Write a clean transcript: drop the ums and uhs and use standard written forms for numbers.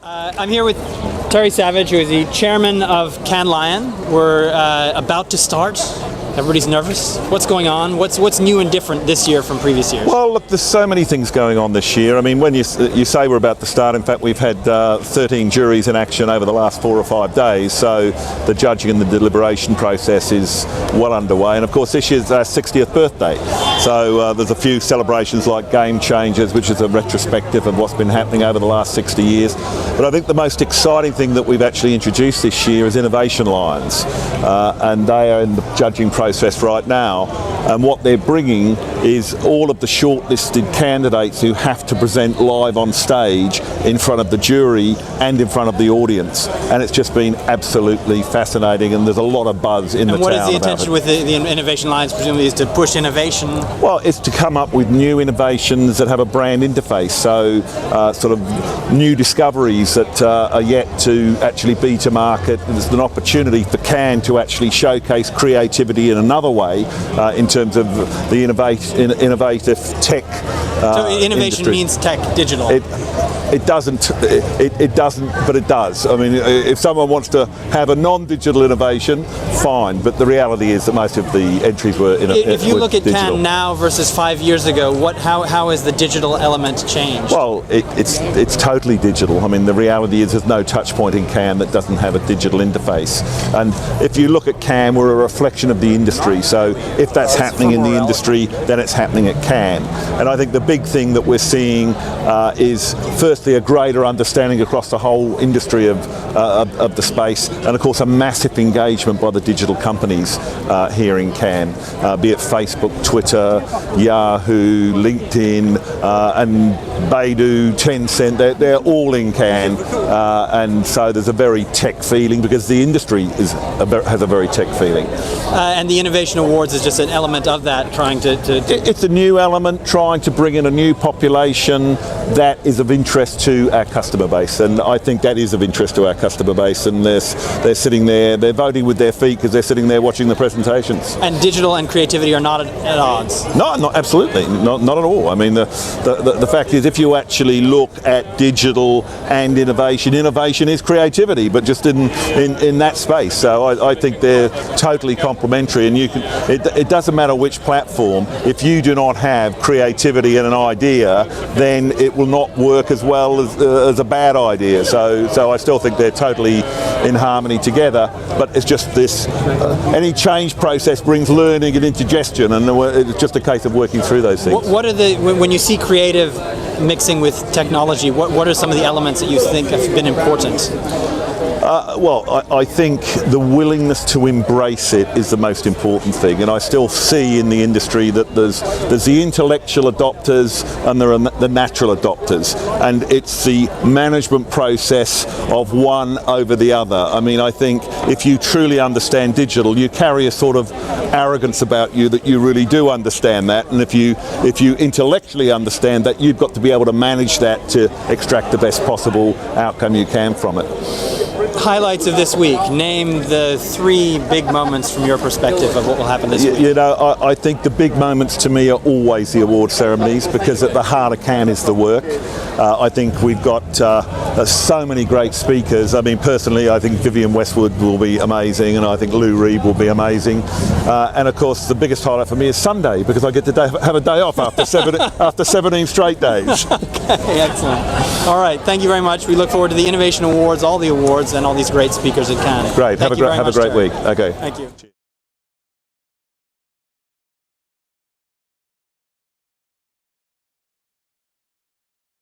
I'm here with Terry Savage, who is the chairman of Cannes Lion. We're about to start. Everybody's nervous. What's going on? What's new and different this year from previous years? Well, look, there's so many things going on this year. I mean, when you say we're about to start, in fact, we've had 13 juries in action over the last 4 or 5 days, so the judging and the deliberation process is well underway. And of course, this year's our 60th birthday, so there's a few celebrations like Game Changers, which is a retrospective of what's been happening over the last 60 years. But I think the most exciting thing that we've actually introduced this year is Innovation Lions, and they are in the judging process right now, and what they're bringing is all of the shortlisted candidates who have to present live on stage in front of the jury and in front of the audience, and it's just been absolutely fascinating, and there's a lot of buzz in the town. And what is the intention with the Innovation Lions, presumably, is to push innovation? Well, it's to come up with new innovations that have a brand interface, so sort of new discoveries that are yet to actually be to market. There's an opportunity for Cannes to actually showcase creativity in another way in terms of the innovative tech. So innovation industry. means tech, digital. It doesn't, but it does. I mean, if someone wants to have a non-digital innovation, fine. But the reality is that most of the entries were If you look at digital. Cannes now versus 5 years ago, how has the digital element changed? Well, it's totally digital. I mean, the reality is there's no touch point in Cannes that doesn't have a digital interface. And if you look at Cannes, we're a reflection of the industry. So if that's happening in the industry, then it's happening at Cannes. And I think the big thing that we're seeing is firstly a greater understanding across the whole industry of the space, and of course a massive engagement by the digital companies here in Cannes, be it Facebook, Twitter, Yahoo, LinkedIn, and Baidu, Tencent. They're all in Cannes, and so there's a very tech feeling because the industry has a very tech feeling. And the Innovation Awards is just an element of that, trying to... It's a new element, trying to bring in a new population that is of interest to our customer base, and I think that is of interest to our customer base, and they're sitting there, they're voting with their feet because they're sitting there watching the presentations. And digital and creativity are not at odds? No, not absolutely, not at all. I mean, the fact is, if you actually look at digital and innovation is creativity, but just in that space. So I think they're totally complementary, and it doesn't matter which platform. If you do not have creativity and an idea, then it will not work as well as a bad idea. So I still think they're totally in harmony together, but it's just this, any change process brings learning and indigestion, and it's just a case of working through those things. What are when you see creative mixing with technology, what are some of the elements that you think have been important? Well, I think the willingness to embrace it is the most important thing, and I still see in the industry that there's the intellectual adopters and there are the natural adopters, and it's the management process of one over the other. I mean, I think if you truly understand digital, you carry a sort of arrogance about you that you really do understand that, and if you intellectually understand that, you've got to be able to manage that to extract the best possible outcome you can from it. Highlights of this week. Name the 3 big moments from your perspective of what will happen this week. You know, I think the big moments to me are always the award ceremonies, because at the heart of Cannes is the work. I think we've got so many great speakers. I mean, personally, I think Vivienne Westwood will be amazing, and I think Lou Reed will be amazing. And of course, the biggest highlight for me is Sunday, because I get to have a day off after 17 straight days. Okay, excellent. All right, thank you very much. We look forward to the Innovation Awards, all the awards, and all these great speakers at Cannes. Great. Have a great week. Okay. Thank you.